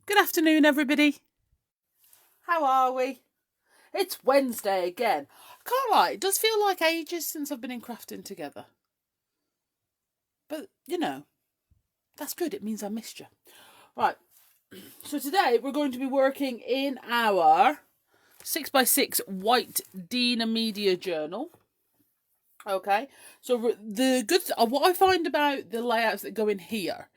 Good afternoon, everybody. How are we? It's Wednesday again. I can't lie, it does feel like ages since I've been in crafting together. But, you know, that's good. It means I missed you. Right, so today we're going to be working in our 6x6 white Dina media journal. Okay, so what I find about the layouts that go in here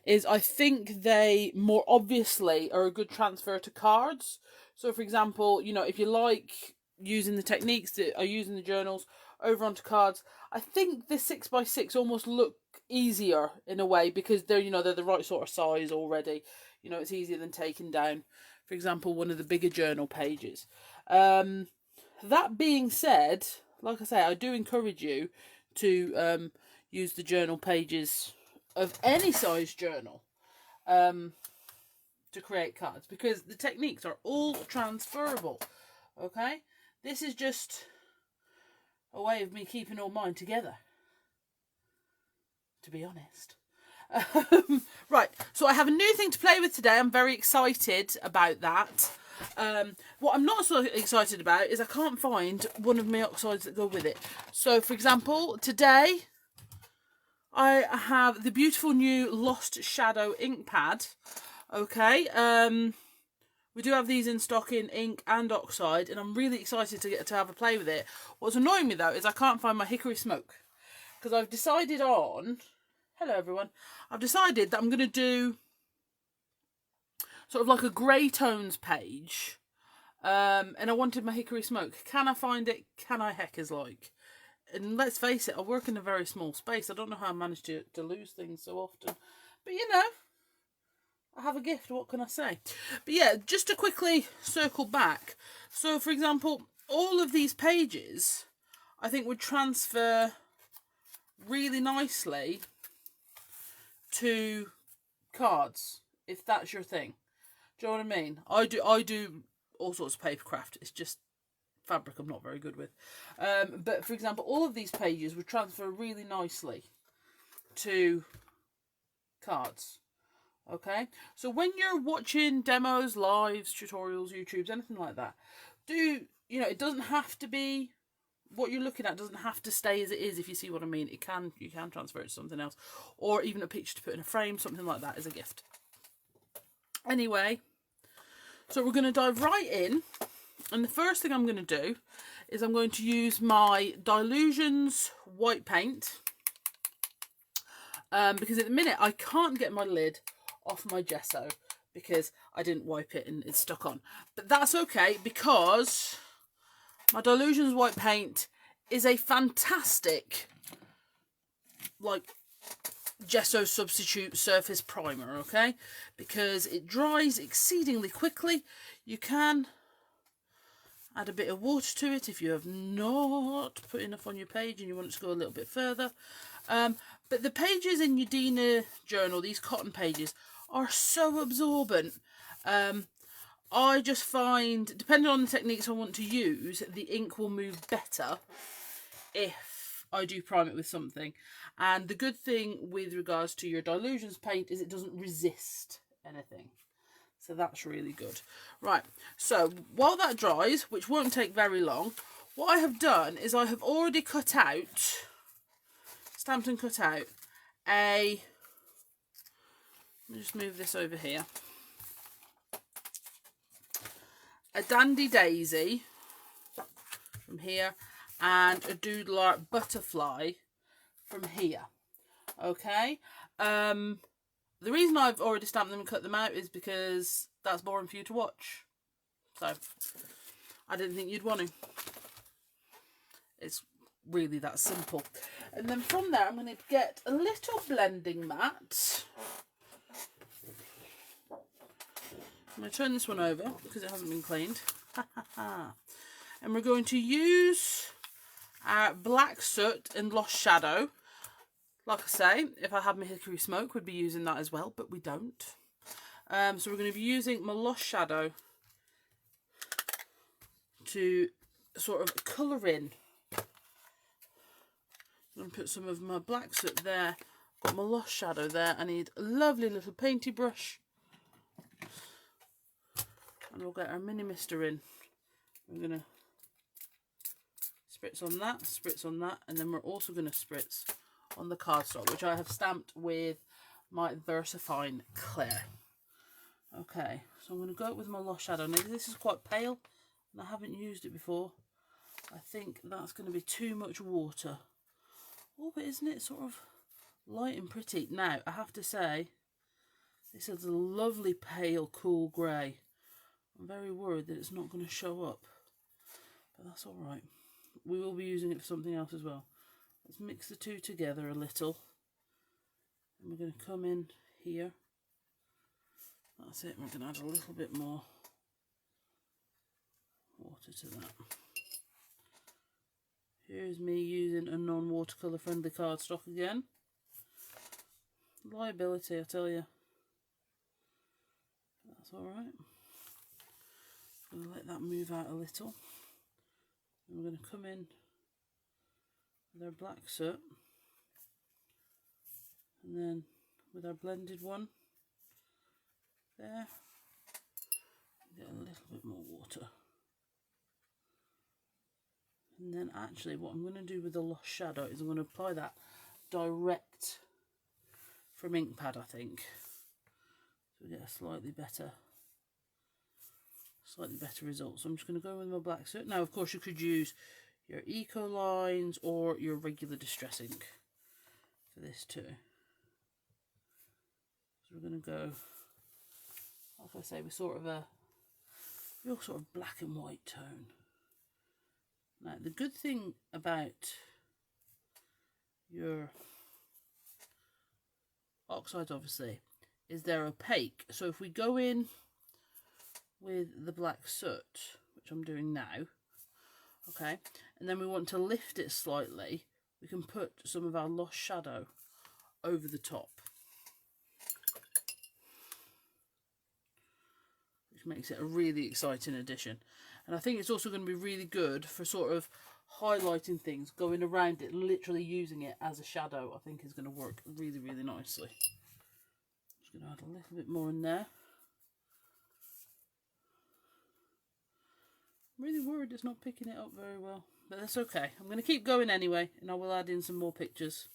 is I think they more obviously are a good transfer to cards. So for example, you know, if you like using the techniques that are used in the journals over onto cards, I think the 6x6 almost look easier in a way because they're the right sort of size already. You know, it's easier than taking down, for example, one of the bigger journal pages. That being said, like I say, I do encourage you to use the journal pages of any size journal to create cards because the techniques are all transferable. Okay, this is just a way of me keeping all mine together, to be honest. Right, so I have a new thing to play with today. I'm very excited about that. What I'm not so excited about is I can't find one of my oxides that go with it. So, for example, today I have the beautiful new Lost Shadow ink pad. Okay, we do have these in stock in ink and oxide, and I'm really excited to have a play with it. What's annoying me though is I can't find my hickory smoke because I've decided on. Hello everyone. I've decided that I'm going to do sort of like a grey tones page, and I wanted my hickory smoke. Can I find it? Can I heckers like? And let's face it, I work in a very small space. I don't know how I managed to lose things so often, but you know, I have a gift. What can I say? But yeah, just to quickly circle back. So, for example, all of these pages, I think would transfer really nicely to cards if that's your thing. Do you know what I mean? I do all sorts of paper craft. It's just fabric I'm not very good with. But for example, all of these pages would transfer really nicely to cards. Okay, so when you're watching demos, lives, tutorials, YouTubes, anything like that, it doesn't have to be what you're looking at. Doesn't have to stay as it is. If you see what I mean, you can transfer it to something else, or even a picture to put in a frame, something like that as a gift. Anyway, so we're going to dive right in, and the first thing I'm going to do is I'm going to use my Dylusions white paint, because at the minute I can't get my lid off my gesso because I didn't wipe it and it's stuck on. But that's okay because my Dylusions white paint is a fantastic gesso substitute surface primer, okay? Because it dries exceedingly quickly. You can add a bit of water to it if you have not put enough on your page and you want it to go a little bit further. But the pages in your Dina journal, these cotton pages, are so absorbent. I just find, depending on the techniques I want to use, the ink will move better if I do prime it with something. And the good thing with regards to your Dylusions paint is it doesn't resist anything. So that's really good. Right, so while that dries, which won't take very long, what I have done is I have already stamped and cut out let me just move this over here. A Dandy Daisy from here and a Doodle Art Butterfly from here. Okay. The reason I've already stamped them and cut them out is because that's boring for you to watch. So I didn't think you'd want to. It's really that simple. And then from there I'm going to get a little blending mat. I'm going to turn this one over because it hasn't been cleaned. And we're going to use our Black Soot and Lost Shadow. Like I say, if I had my hickory smoke, we'd be using that as well, but we don't. So we're going to be using my Lost Shadow to sort of colour in. I'm going to put some of my Black Soot there. Got my Lost Shadow there. I need a lovely little painty brush. And we'll get our mini mister in. We're going to spritz on that, and then we're also going to spritz on the cardstock, which I have stamped with my Versafine Clear. Okay, so I'm going to go with my Lost Shadow. Now this is quite pale, and I haven't used it before. I think that's going to be too much water. Oh, but isn't it sort of light and pretty? Now, I have to say, this is a lovely pale, cool grey. I'm very worried that it's not going to show up, but that's all right. We will be using it for something else as well. Let's mix the two together a little. And we're going to come in here. That's it. We're going to add a little bit more water to that. Here's me using a non-watercolour friendly cardstock again. Liability, I tell you. That's alright. I'm going to let that move out a little. And we're going to come in with our black soot. And then with our blended one. There. Get a little bit more water. And then actually what I'm going to do with the Lost Shadow is I'm going to apply that direct from ink pad, I think. So we get a slightly better result. So I'm just going to go with my black soot. Now, of course, you could use your Eco Lines or your regular Distress ink for this too. So we're going to go, like I say, with sort of a real sort of black and white tone. Now, the good thing about your Oxides, obviously, is they're opaque. So if we go in with the black soot, which I'm doing now, okay, and then we want to lift it slightly, we can put some of our Lost Shadow over the top, which makes it a really exciting addition. And I think it's also going to be really good for sort of highlighting things, going around it, literally using it as a shadow. I think is going to work really, really nicely. Just going to add a little bit more in there. I'm really worried it's not picking it up very well, but that's okay. I'm going to keep going anyway, and I will add in some more pictures.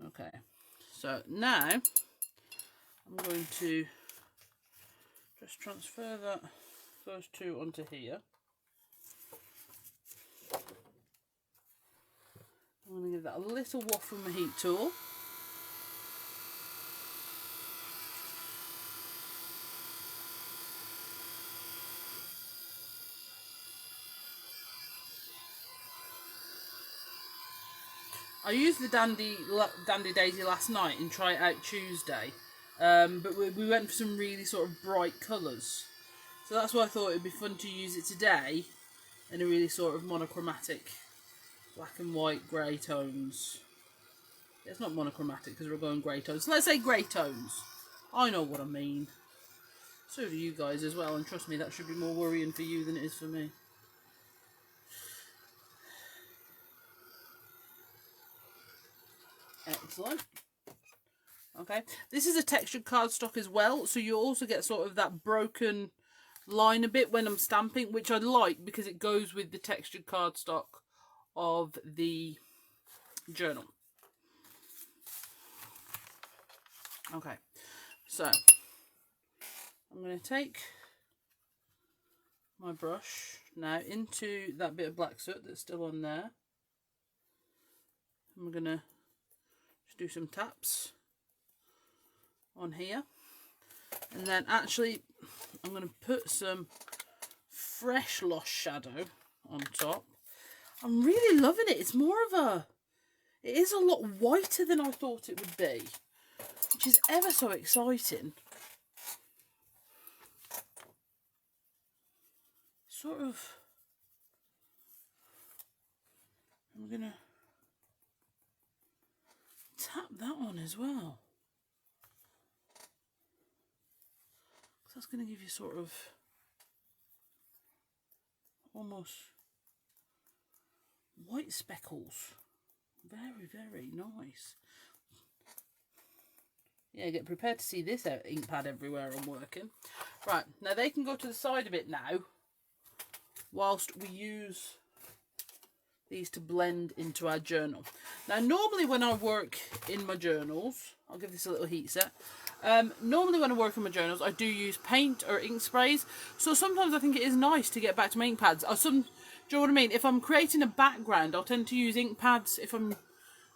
Okay, so now I'm going to just transfer those two onto here. I'm going to give that a little waft with my heat tool. I used the Dandy Daisy last night and try it out Tuesday, but we went for some really sort of bright colours. So that's why I thought it would be fun to use it today in a really sort of monochromatic black and white grey tones. It's not monochromatic because we're going grey tones. So let's say grey tones. I know what I mean. So do you guys as well, and trust me, that should be more worrying for you than it is for me. Excellent. Okay, this is a textured cardstock as well, so you also get sort of that broken line a bit when I'm stamping, which I like because it goes with the textured cardstock of the journal. Okay, so I'm going to take my brush now into that bit of black soot that's still on there, and we're going to just do some taps on here, and then actually I'm going to put some fresh Lost Shadow on top. I'm really loving it. It's more of a, it is a lot whiter than I thought it would be, which is ever so exciting. Sort of, I'm going to tap that on as well. That's going to give you sort of almost white speckles. Very, very nice. Yeah, get prepared to see this ink pad everywhere I'm working. Right, now they can go to the side of it now, whilst we use these to blend into our journal. Now, normally when I work in my journals, I'll give this a little heat set. Normally when I work in my journals, I do use paint or ink sprays. So sometimes I think it is nice to get back to my ink pads. Do you know what I mean? If I'm creating a background, I'll tend to use ink pads if I'm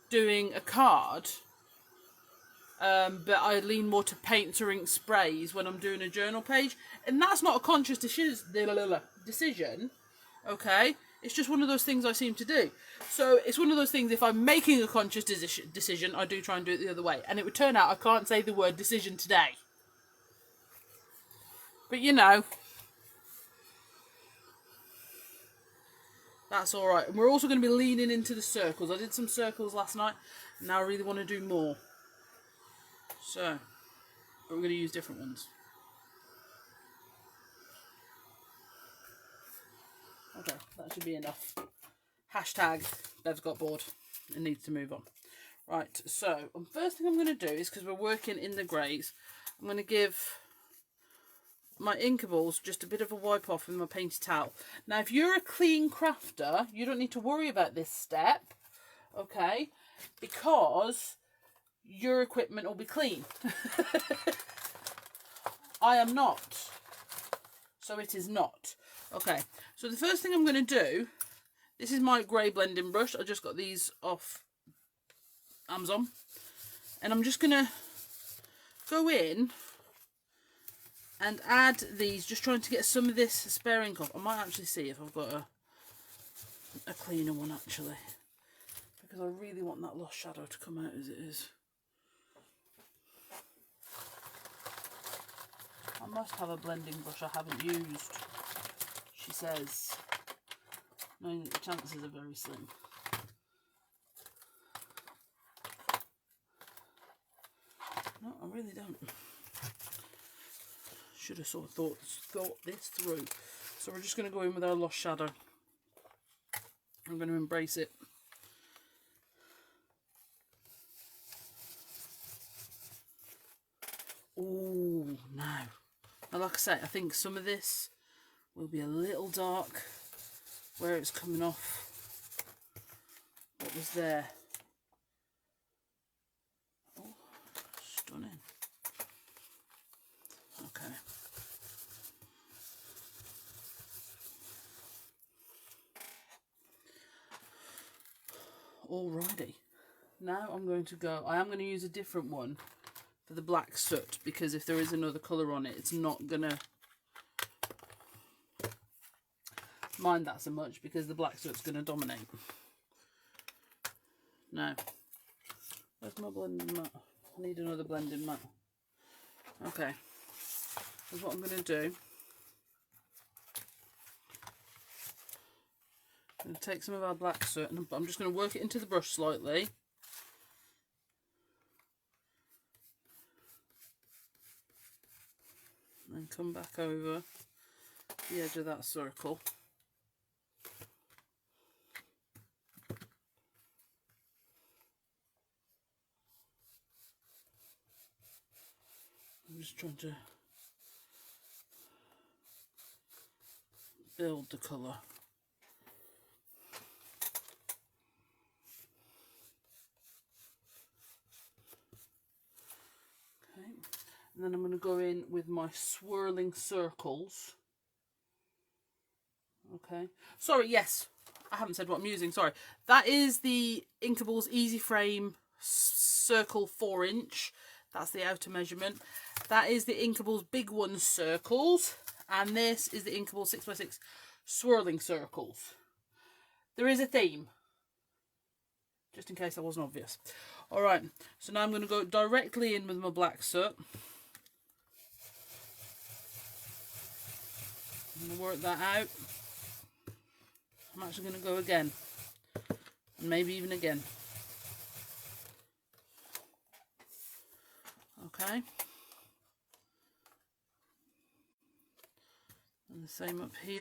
doing a card. But I lean more to paints or ink sprays when I'm doing a journal page. And that's not a conscious decision, okay? It's just one of those things I seem to do. So it's one of those things, if I'm making a conscious decision, I do try and do it the other way. And it would turn out I can't say the word decision today. But you know, that's alright. And we're also going to be leaning into the circles. I did some circles last night. And now I really want to do more. So, but we're going to use different ones. Okay, that should be enough. Hashtag Bev's got bored and needs to move on. Right, so first thing I'm going to do is, because we're working in the greys, I'm going to give my Inkables just a bit of a wipe off with my painted towel. Now, if you're a clean crafter, you don't need to worry about this step, okay, because your equipment will be clean. I am not, so it is not. Okay, so the first thing I'm going to do, this is my grey blending brush. I just got these off Amazon. And I'm just going to go in and add these, just trying to get some of this spare ink off. I might actually see if I've got a cleaner one actually, because I really want that lost shadow to come out as it is. I must have a blending brush I haven't used, she says, knowing that the chances are very slim. No, I really don't. Should have sort of thought this through. So we're just going to go in with our lost shadow. I'm going to embrace it. Oh, no. Now, like I say, I think some of this will be a little dark where it's coming off what was there. Oh, stunning. Okay. Alrighty. Now I'm going to go, I am going to use a different one for the black soot, because if there is another colour on it, it's not going to mind that so much, because the black soot's going to dominate. Now, where's my blending mat? I need another blending mat. Okay, here's what I'm going to do. I'm going to take some of our black soot and I'm just going to work it into the brush slightly. And come back over the edge of that circle. I'm just trying to build the colour. Okay, and then I'm going to go in with my swirling circles. Okay, sorry, yes, I haven't said what I'm using, sorry. That is the Inkables Easy Frame Circle 4-inch. That's the outer measurement. That is the Inkables Big One circles. And this is the Inkables 6x6 swirling circles. There is a theme, just in case that wasn't obvious. Alright, so now I'm going to go directly in with my black soot. I'm going to work that out. I'm actually going to go again. And maybe even again. Okay. And the same up here.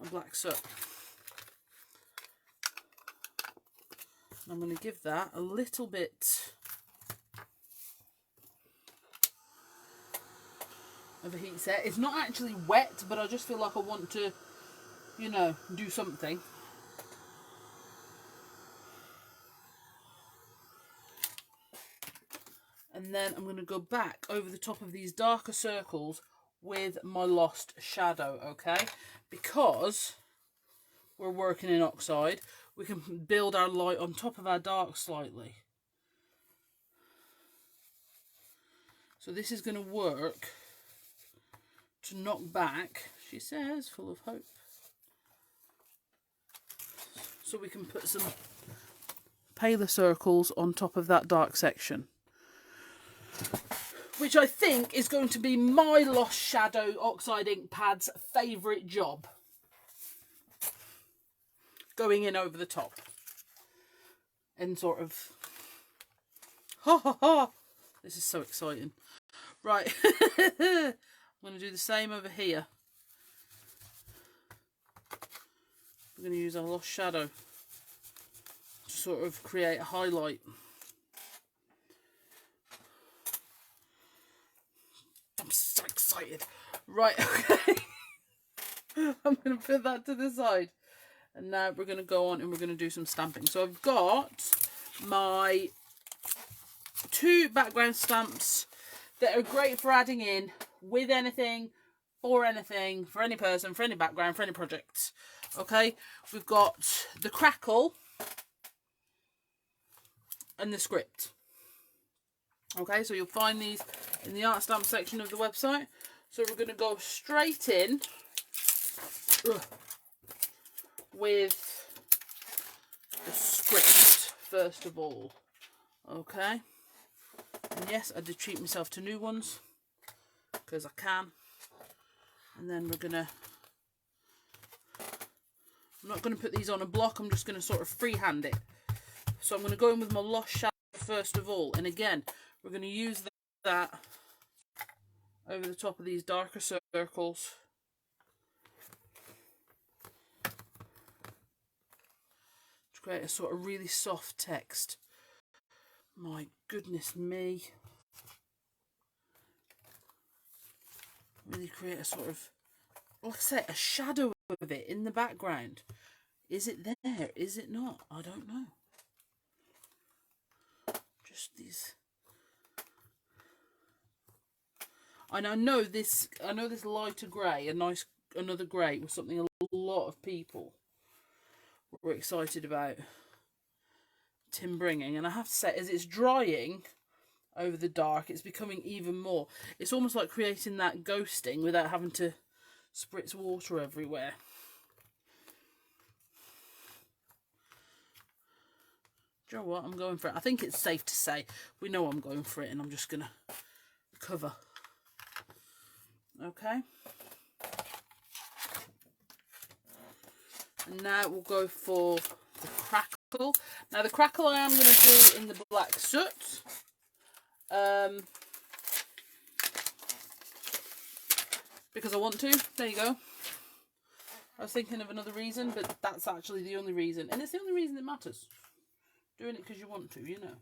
And black soot. I'm going to give that a little bit of a heat set. It's not actually wet, but I just feel like I want to, you know, do something. And then I'm going to go back over the top of these darker circles with my lost shadow, okay? Because we're working in oxide, we can build our light on top of our dark slightly. So this is going to work to knock back, she says, full of hope. So we can put some paler circles on top of that dark section, which I think is going to be my Lost Shadow Oxide Ink Pads favourite job. Going in over the top. And sort of... Ha ha ha! This is so exciting. Right. I'm going to do the same over here. We're going to use our Lost Shadow to sort of create a highlight. I'm so excited. Right, okay. I'm going to put that to the side. And now we're going to go on and we're going to do some stamping. So I've got my 2 background stamps that are great for adding in with anything, for any person, for any background, for any project. Okay, we've got the crackle and the script. Okay, so you'll find these in the art stamp section of the website. So we're going to go straight in with the script first of all. Okay, and yes, I did treat myself to new ones because I can. And then we're gonna, I'm not going to put these on a block, I'm just going to sort of freehand it. So I'm going to go in with my Lost Shadow first of all, and again we're going to use that over the top of these darker circles to create a sort of really soft text. My goodness me. Really create a sort of, like I say, a shadow of it in the background. Is it there? Is it not? I don't know. Just these. And I know this lighter grey, another grey, was something a lot of people were excited about Tim bringing. And I have to say, as it's drying over the dark, it's becoming even more. It's almost like creating that ghosting without having to spritz water everywhere. Do you know what? I'm going for it. I think it's safe to say we know I'm going for it, and I'm just going to cover. Okay. And now we'll go for the crackle. Now the crackle I am going to do in the black soot. Because I want to. There you go. I was thinking of another reason, but that's actually the only reason. And it's the only reason that matters. Doing it because you want to, you know.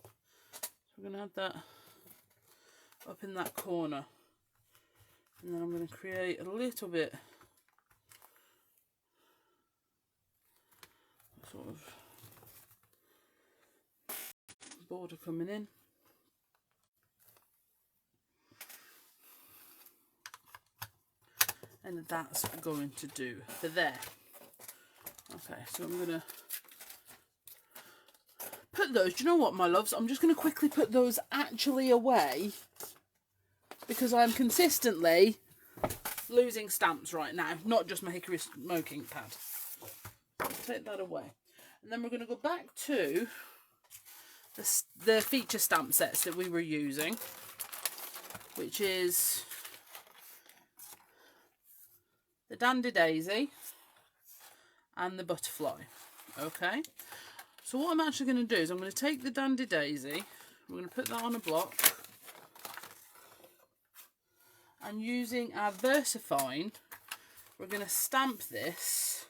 So we're going to add that up in that corner. And then I'm going to create a little bit sort of border coming in. And that's going to do for there. Okay, so I'm going to put those, do you know what, my loves? I'm just going to quickly put those actually away because I'm consistently losing stamps right now, not just my hickory smoking pad. I'll take that away. And then we're going to go back to the feature stamp sets that we were using, which is the Dandy Daisy and the Butterfly. Okay, so what I'm actually going to do is I'm going to take the Dandy Daisy, we're going to put that on a block, and using our Versafine, we're going to stamp this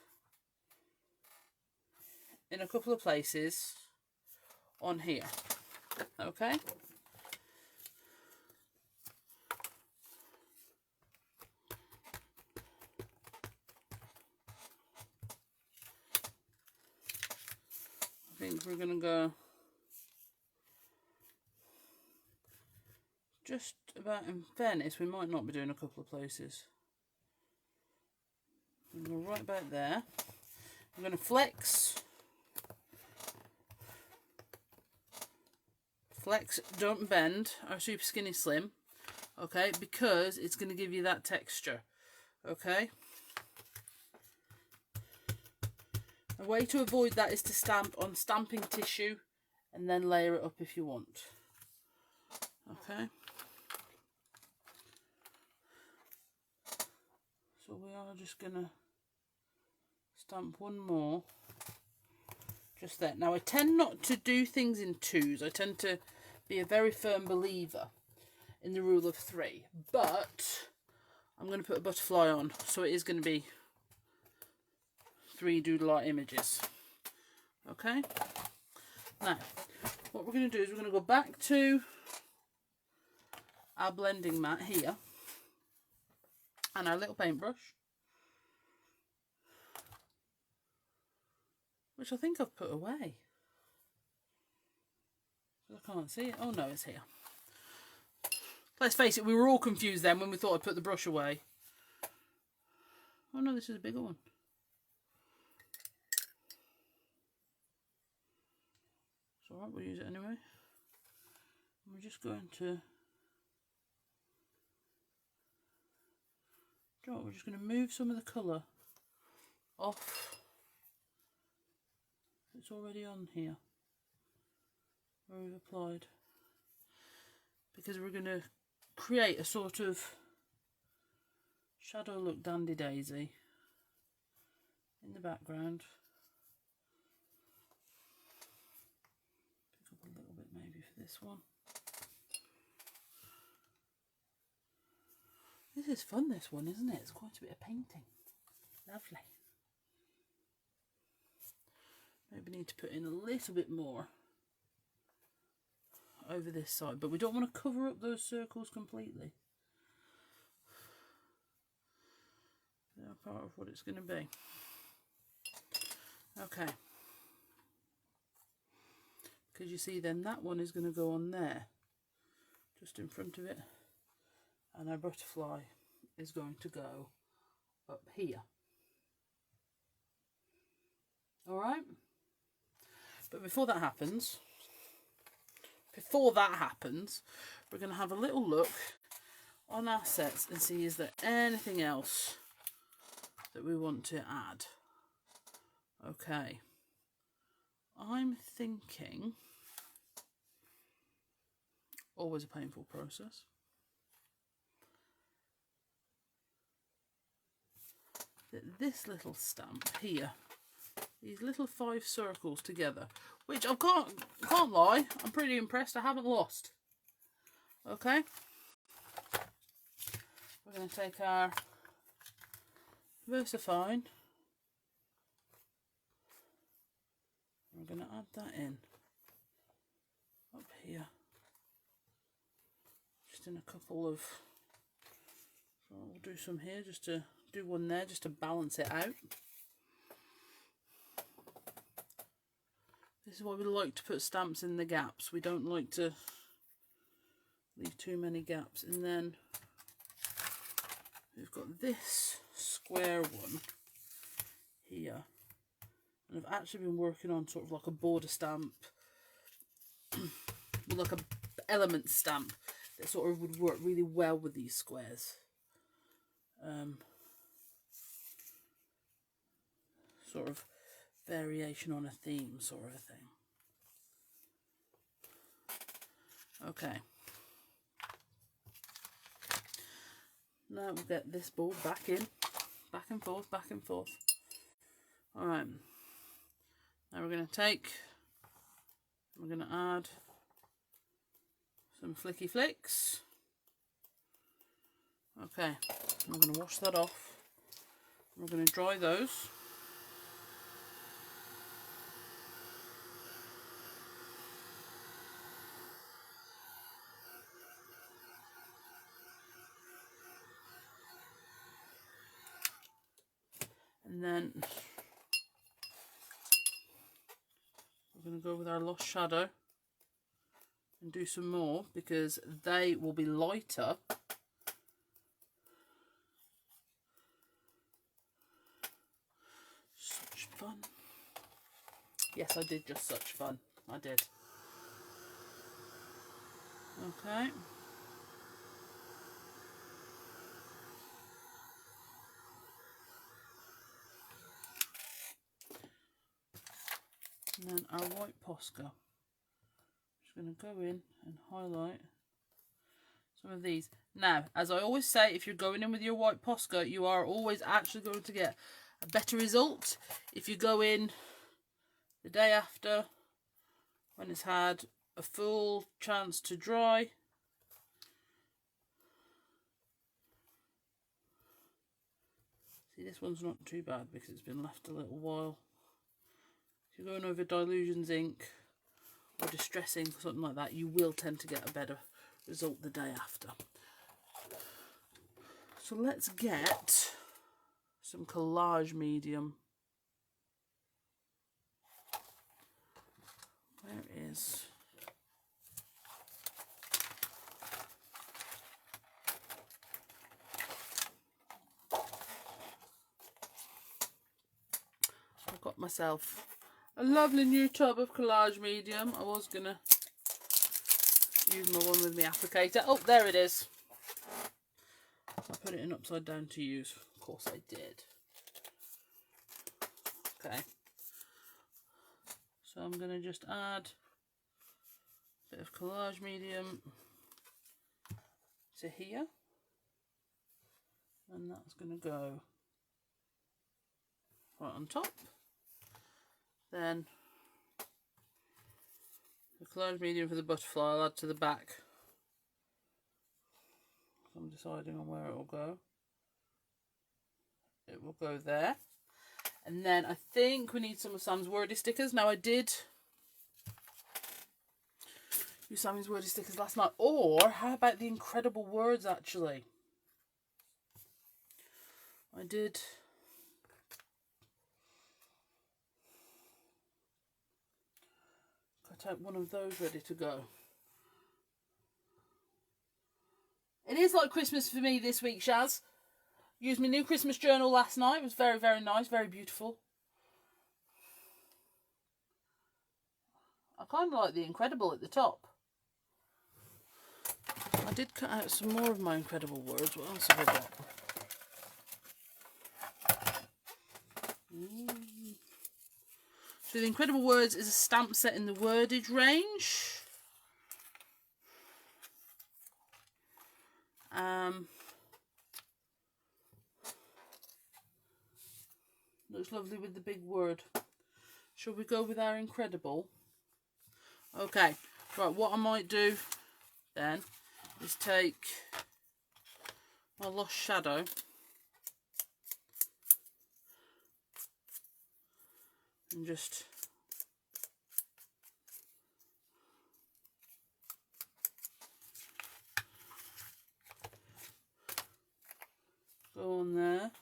in a couple of places on here. Okay. I think we're going to go just about, in fairness, we might not be doing a couple of places. I'm going to go right about there. I'm going to flex, don't bend our super skinny slim, okay, because it's going to give you that texture, okay. A way to avoid that is to stamp on stamping tissue and then layer it up if you want, okay. So we are just going to stamp one more just there. Now I tend not to do things in twos. I tend to be a very firm believer in the rule of 3, but I'm going to put a butterfly on, so it is going to be 3 doodle art images. Okay, now what we're going to do is we're going to go back to our blending mat here and our little paintbrush, which I think I've put away. I can't see it. Oh no, it's here. Let's face it, we were all confused then when we thought I put the brush away. Oh no, this is a bigger one. It's alright, we'll use it anyway. We're just going to... you know what, we're just going to move some of the colour off. It's already on here where we've applied, because we're going to create a sort of shadow look dandy daisy in the background. Pick up a little bit maybe for this one. This is fun, this one, isn't it? It's quite a bit of painting. Lovely. Maybe need to put in a little bit more over this side, but we don't want to cover up those circles completely. They're part of what it's going to be. Okay. Because you see then that one is going to go on there, just in front of it, and our butterfly is going to go up here. Alright? But before that happens, we're going to have a little look on our sets and see is there anything else that we want to add. Okay. I'm thinking, always a painful process, that this little stamp here, these little 5 circles together, which I can't lie, I'm pretty impressed I haven't lost. Okay, we're going to take our Versafine, we're going to add that in up here, just in a couple of, so we'll do some here, just to do one there just to balance it out. This is why we like to put stamps in the gaps. We don't like to leave too many gaps. And then we've got this square one here. And I've actually been working on sort of like a border stamp, like a element stamp that sort of would work really well with these squares. Sort of variation on a theme sort of a thing. Okay. Now we'll get this ball back in, back and forth, back and forth. Alright. Now we're going to add some flicky flicks. Okay. I'm going to wash that off. We're going to dry those. And then we're going to go with our Lost Shadow and do some more because they will be lighter. Such fun. Yes, I did just such fun. I did. Okay. And then our white Posca. Just going to go in and highlight some of these. Now, as I always say, if you're going in with your white Posca, you are always actually going to get a better result if you go in the day after when it's had a full chance to dry. See, this one's not too bad because it's been left a little while. If you're going over Dilutions ink or Distress ink or something like that, you will tend to get a better result the day after. So let's get some collage medium. Where is... I've got myself a lovely new tub of collage medium. I was going to use my one with my applicator. Oh, there it is. I put it in upside down to use. Of course I did. Okay. So I'm going to just add a bit of collage medium to here. And that's going to go right on top. Then the collage medium for the butterfly I'll add to the back. I'm deciding on where it will go. It will go there. And then I think we need some of Sam's Wordy stickers. Now I did use Sammy's Wordy stickers last night. Or how about the Incredible Words actually? I did cut out one of those ready to go. It is like Christmas for me this week, Shaz. Used my new Christmas journal last night. It was very, very nice, very beautiful. I kind of like the Incredible at the top. I did cut out some more of my Incredible Words. What else have I got? So the Incredible Words is a stamp set in the wordage range. Looks lovely with the big word. Shall we go with our Incredible? Okay, right, what I might do then is take my Lost Shadow and just go on there.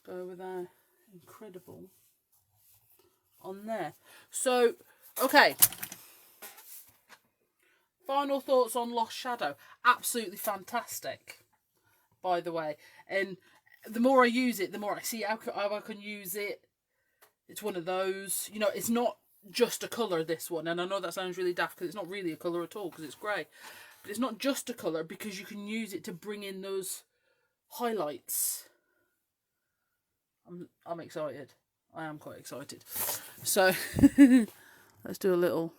Go with our Incredible on there. So, okay. Final thoughts on Lost Shadow. Absolutely fantastic, by the way. And the more I use it, the more I see how I can use it. It's one of those, you know, it's not just a colour, this one. And I know that sounds really daft because it's not really a colour at all because it's grey. But it's not just a colour because you can use it to bring in those highlights. I'm excited. I am quite excited. So let's do a little,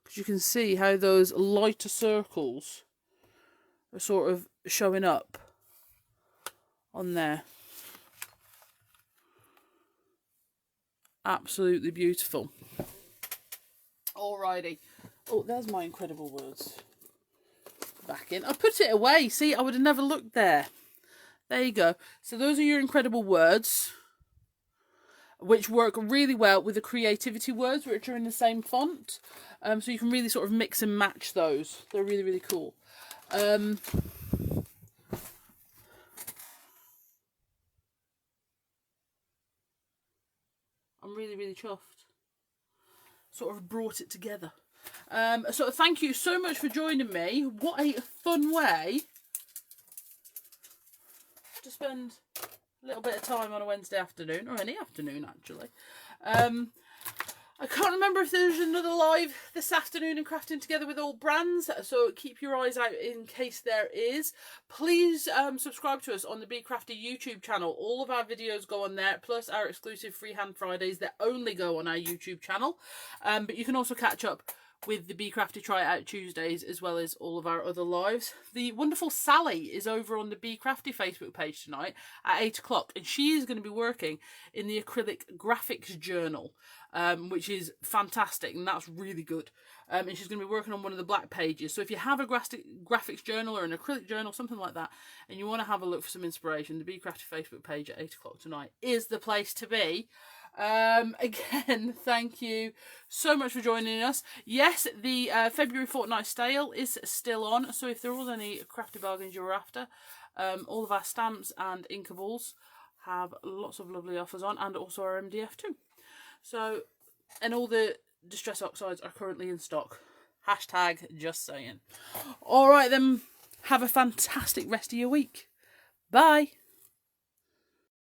because you can see how those lighter circles are sort of showing up on there. Absolutely beautiful. Alrighty. Oh, there's my Incredible Words back in. I put it away. See, I would have never looked there. There you go. So those are your incredible words, which work really well with the creativity words, which are in the same font. So you can really sort of mix and match those. They're really, really cool. I'm really, really chuffed. Sort of brought it together. So thank you so much for joining me. What a fun way to spend a little bit of time on a Wednesday afternoon, or any afternoon actually. I can't remember if there's another live this afternoon in Crafting Together with all brands, so keep your eyes out in case there is. Please subscribe to us on the Bee Crafty YouTube channel. All of our videos go on there, plus our exclusive Freehand Fridays that only go on our YouTube channel. But you can also catch up with the Bee Crafty Try It Out Tuesdays, as well as all of our other lives. The wonderful Sally is over on the Bee Crafty Facebook page tonight at 8 o'clock, and she is going to be working in the acrylic graphics journal, which is fantastic, and that's really good. And she's going to be working on one of the black pages. So if you have a graphics journal or an acrylic journal, something like that, and you want to have a look for some inspiration, the Bee Crafty Facebook page at 8 o'clock tonight is the place to be. Again, thank you so much for joining us. Yes, the February fortnight sale is still on, so if there was any crafty bargains you were after, all of our stamps and Inkables have lots of lovely offers on, and also our MDF too. So, and all the Distress Oxides are currently in stock. Hashtag just saying. Alright then, have a fantastic rest of your week. Bye.